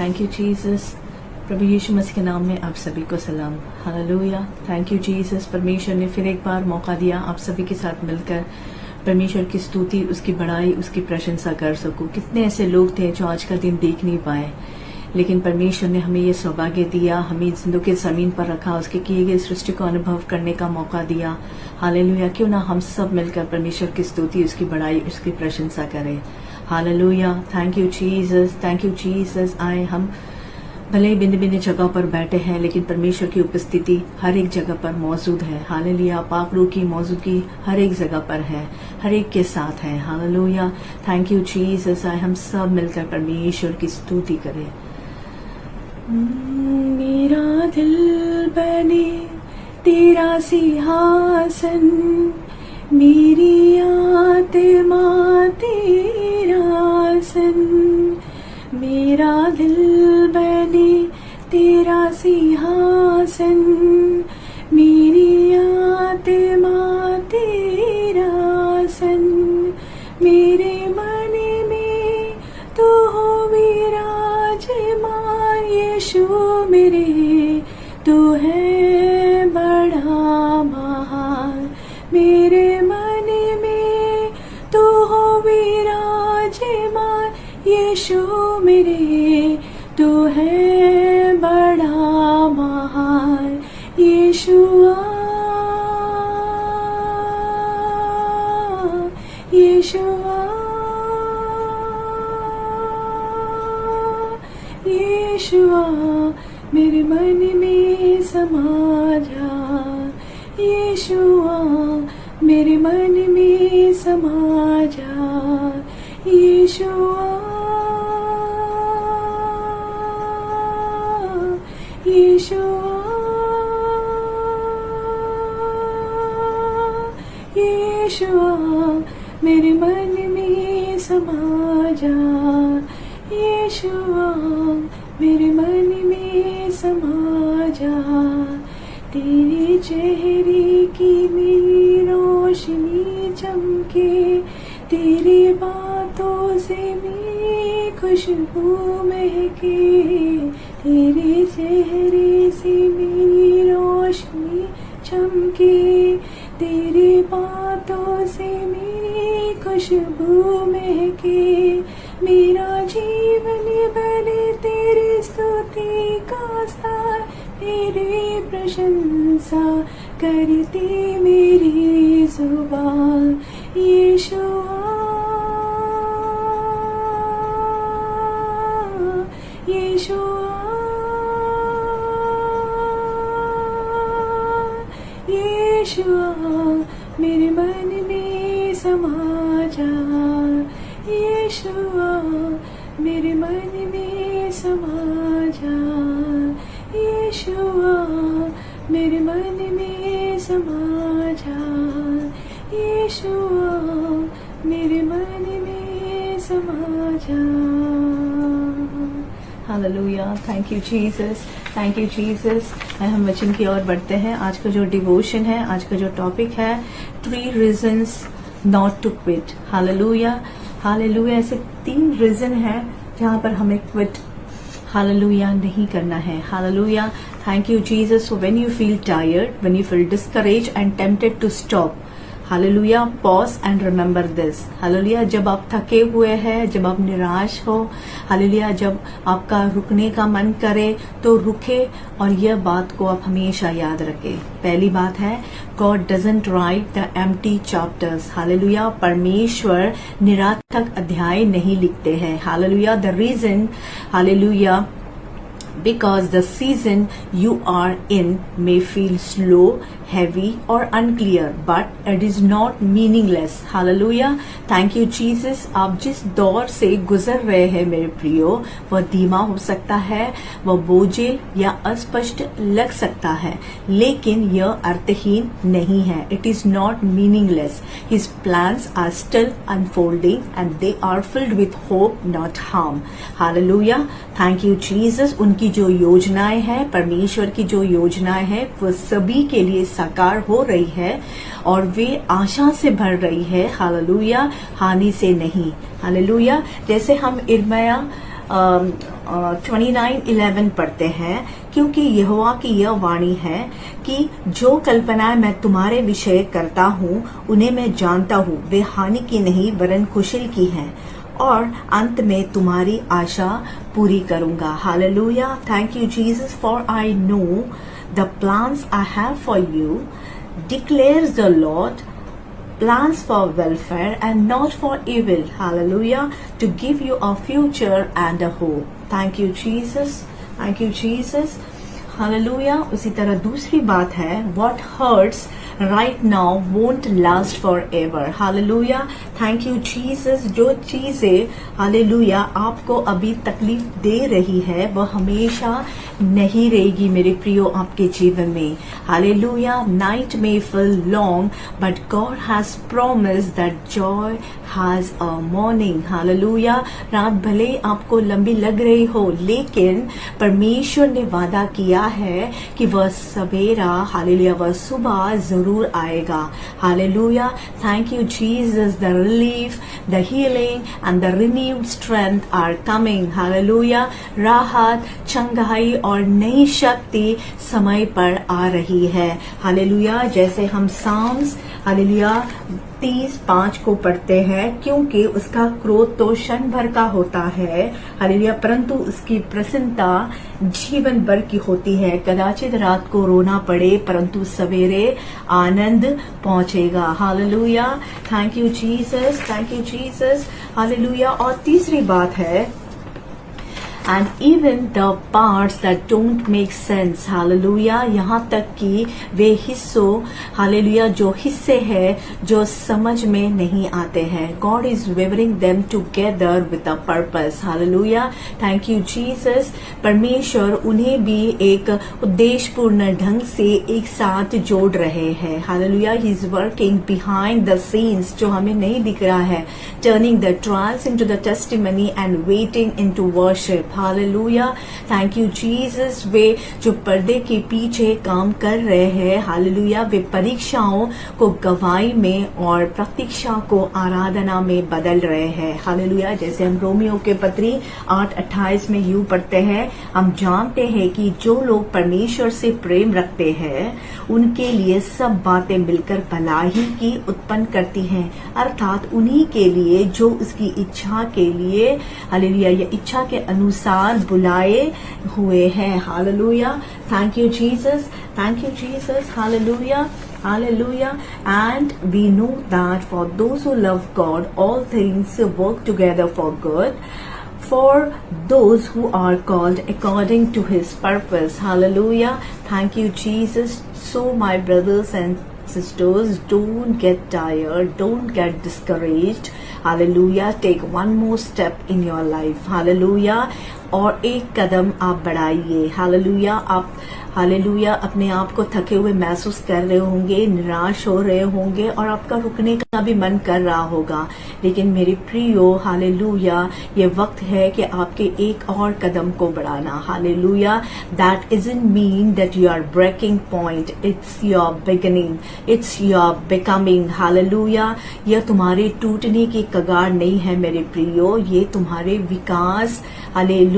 Thank you Jesus. प्रभु यीशु मसीह के नाम में आप सभी को सलाम। हालेलुया। Thank you Jesus. परमेश्वर ने फिर एक बार मौका दिया आप सभी के साथ मिलकर परमेश्वर की स्तुति, उसकी बड़ाई, उसकी प्रशंसा कर सकूं। कितने ऐसे लोग थे जो आज का दिन देख नहीं पाए, लेकिन परमेश्वर ने हमें ये सौभाग्य दिया, हमें जिंदगी के जमीन पर रखा, उसके किए गए सृष्टि को अनुभव करने का मौका दिया। हालेलुया। क्यों ना हम सब मिलकर परमेश्वर की स्तुति, उसकी बड़ाई, उसकी प्रशंसा करें। Hallelujah. Thank you Jesus, thank you Jesus. आए हम भले ही भिन्न भिन्न जगह पर बैठे हैं, लेकिन परमेश्वर की उपस्थिति हर एक जगह पर मौजूद है। हालेलुया। पाक रूह की मौजूदगी हर एक जगह पर है, हर एक के साथ है। हालेलुया। Thank you Jesus. आए हम सब मिलकर परमेश्वर की स्तुति करें। मेरा दिल बने तेरा सिंहासन, मेरी आत्मा तेरा आसन। मेरा दिल बने तेरा सिंहासन, मेरी आत्मा तेरा आसन। मेरे मन में तो हो विराजमान यीशु मेरे, तू है बड़ा महान। मेरे मन में तू हो विराजमान यीशु मेरे, तू है बड़ा महान। यीशुआ, यीशुआ, यीशुआ, मेरे मन में समा जा। यीशुआ, मेरे मन में समा जा। यीशुआ, यीशुआ, यीशुआ, मेरे मन में समा जा। यीशुआ, मेरे मन में समा जा। तेरे चेहरे की मेरी रोशनी चमके, तेरी बातों से मेरी खुशबू महके। तेरे चेहरे से मेरी रोशनी चमके, तेरी बातों से मेरी खुशबू महके। मेरा जीवन बने तेरी स्तुति का स्थान, तेरी प्रशंसा करती मेरी जुबान। यीशुआ, यीशुआ, यीशुआ, मेरे मन में समा जा। यीशुआ, मेरे मन में समा जा। यीशुआ, मेरे मन में समा जा। यीशुआ, मेरे मन में समा जा। Hallelujah. Thank you Jesus, thank you Jesus. हम वचन की ओर बढ़ते हैं। आज का जो डिवोशन है, आज का जो टॉपिक है, 3 reasons not to quit. Hallelujah, hallelujah. ऐसे 3 रीजन है जहां पर हमें क्विट, हालेलुया, नहीं करना है। Hallelujah. Thank you Jesus. So when you feel tired, when you feel discourage and tempted to stop, hallelujah, pause and remember this. Hallelujah. जब आप थके हुए हैं, जब आप निराश हो, हालेलुया, जब आपका रुकने का मन करे तो रुके, और यह बात को आप हमेशा याद रखें। पहली बात है, God doesn't write the empty chapters. Hallelujah. परमेश्वर निरर्थक अध्याय नहीं लिखते हैं। Hallelujah. The reason, hallelujah, because the season you are in may feel slow, heavy or unclear, but it is not meaningless. Hallelujah. Thank you Jesus. आप जिस दौर से गुजर रहे हैं मेरे प्रियो, वह धीमा हो सकता है, वह बोझिल या अस्पष्ट लग सकता है, लेकिन यह अर्थहीन नहीं है। It is not meaningless. His plans are still unfolding and they are filled with hope, not harm. Hallelujah. Thank you Jesus. उनकी जो योजनाएं हैं, परमेश्वर की जो योजनाएं हैं, वो सभी के लिए साकार हो रही है और वे आशा से भर रही है। हालेलुया। हानि से नहीं। हालेलुया। जैसे हम इर्मिया 29:11 पढ़ते हैं, क्योंकि यहोवा की यह वाणी है कि जो कल्पनाएं मैं तुम्हारे विषय करता हूँ उन्हें मैं जानता हूँ, वे हानि की नहीं वरन कुशल की हैं, और अंत में तुम्हारी आशा पूरी करूंगा। Hallelujah. Thank you Jesus, for I know the plans I have for you, declares the Lord, plans for welfare and not for evil. Hallelujah. To give you a future and a hope. Thank you Jesus. Thank you Jesus. Hallelujah. उसी तरह दूसरी बात है, what hurts right now won't last forever. Hallelujah. Thank you Jesus. जो चीजें hallelujah आपको अभी तकलीफ दे रही है वह हमेशा नहीं रहेगी मेरे प्रियो आपके जीवन में। Hallelujah. Night may feel long but God has promised that joy has a morning. Hallelujah. रात भले आपको लंबी लग रही हो, लेकिन परमेश्वर ने वादा किया है कि वह सवेरा, हालेलुया, वह सुबह जरूर आएगा। Hallelujah. Thank you Jesus. The relief, the healing and the renewed strength are coming. Hallelujah. राहत, चंगाई और नई शक्ति समय पर आ रही है। हालेलुया। जैसे हम साम्स हालेलुया 30:5 को पढ़ते हैं, क्योंकि उसका क्रोध तो क्षण भर का होता है, हालेलुया, परंतु उसकी प्रसन्नता जीवन भर की होती है। कदाचित रात को रोना पड़े परंतु सवेरे आनंद पहुंचेगा। Hallelujah. Thank you Jesus. Thank you Jesus. Hallelujah. और तीसरी बात है, and even the parts that don't make sense. Hallelujah. यहाँ तक कि वे हिस्सों, हालेलुया, जो हिस्से हैं जो समझ में नहीं आते हैं, God is weaving them together with a purpose. Hallelujah. Thank you Jesus. परमेश्वर उन्हें भी एक उद्देश्यपूर्ण ढंग से एक साथ जोड़ रहे हैं। Hallelujah. He is working behind the scenes, जो हमें नहीं दिख रहा है, turning the trials into the testimony and waiting into worship. Hallelujah. Thank you Jesus. वे जो पर्दे के पीछे काम कर रहे हैं, हालेलुया, वे परीक्षाओं को गवाही में और प्रतीक्षा को आराधना में बदल रहे हैं। हालेलुया। जैसे हम रोमियो के पत्री 8:28 में यूं पढ़ते हैं, हम जानते हैं कि जो लोग परमेश्वर से प्रेम रखते हैं उनके लिए सब बातें मिलकर भलाई की उत्पन्न करती हैं, अर्थात उन्हीं के लिए जो उसकी इच्छा के लिए, हालेलुया, या इच्छा के अनुसार बुलाए हुए हैं। Hallelujah. Thank you Jesus. Thank you Jesus. Hallelujah. Hallelujah. And we know that for those who love God, all things work together for good, for those who are called according to His purpose. Hallelujah. Thank you, Jesus. So, my brothers and sisters, don't get tired, don't get discouraged. Hallelujah. Take one more step in your life. Hallelujah. और एक कदम आप बढ़ाइए। Hallelujah. आप, hallelujah, अपने आप को थके हुए महसूस कर रहे होंगे, निराश हो रहे होंगे और आपका रुकने का भी मन कर रहा होगा, लेकिन मेरे प्रियो, हालेलुया, ये वक्त है कि आपके एक और कदम को बढ़ाना। Hallelujah. That isn't mean that you are breaking point, it's your beginning, it's your becoming. Hallelujah. यह तुम्हारे टूटने की कगार नहीं है मेरे प्रियो, ये तुम्हारे विकास, हालेलुया,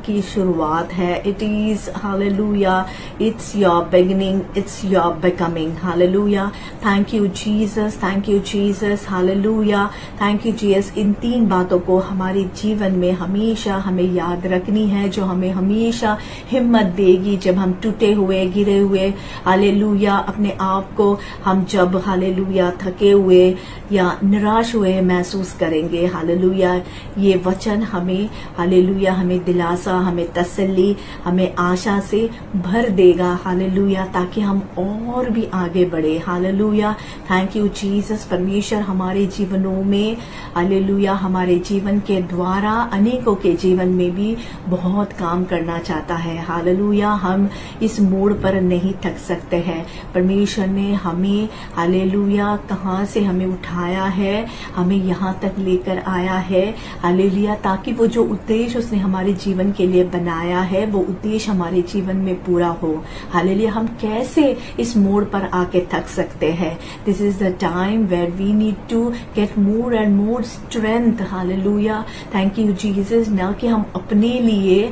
की शुरुआत है। It is, hallelujah, it's your beginning, it's your becoming. Hallelujah. Thank you Jesus. Thank you Jesus. Hallelujah. Thank you Jesus. इन 3 बातों को हमारे जीवन में हमेशा हमें याद रखनी है, जो हमें हमेशा हिम्मत देगी जब हम टूटे हुए, गिरे हुए, हालेलुया, अपने आप को हम जब, हालेलुया, थके हुए या निराश हुए महसूस करेंगे। हालेलुया। ये वचन हमें, हालेलुया, हमें दिलासा, हमें तसल्ली, हमें आशा से भर देगा। हालेलुया। ताकि हम और भी आगे बढ़े। हालेलुया। Thank you Jesus. परमेश्वर हमारे जीवनों में, हालेलुया, हमारे जीवन के द्वारा अनेकों के जीवन में भी बहुत काम करना चाहता है। हालेलुया। हम इस मोड़ पर नहीं थक सकते हैं। परमेश्वर ने हमें, हालेलुया, कहां से हमें उठाया है, हमें यहाँ तक लेकर आया है, हालेलुया, ताकि वो जो उद्देश्य उसने हमारे जीवन के लिए बनाया है वो उद्देश्य हमारे जीवन में पूरा हो। हालेलुया, हम कैसे इस मोड़ पर आके थक सकते हैं। This is the time where we need to get more and more strength. Hallelujah, thank you Jesus. ना कि हम अपने लिए,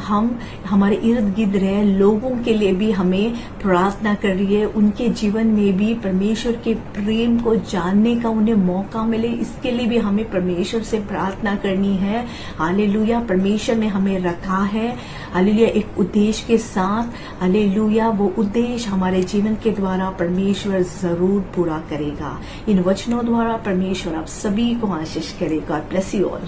हम हमारे इर्द गिर्द रहे लोगों के लिए भी हमें प्रार्थना करिए, उनके जीवन में भी परमेश्वर के प्रेम को जानने का उन्हें मौका मिले, इसके लिए भी हमें परमेश्वर से प्रार्थना करनी है। हालेलुया, परमेश्वर ने हमें रखा है, हालेलुया, एक उद्देश्य के साथ। हालेलुया, वो उद्देश्य हमारे जीवन के द्वारा परमेश्वर जरूर पूरा करेगा। इन वचनों द्वारा परमेश्वर आप सभी को आशीष करेगा। God bless you all.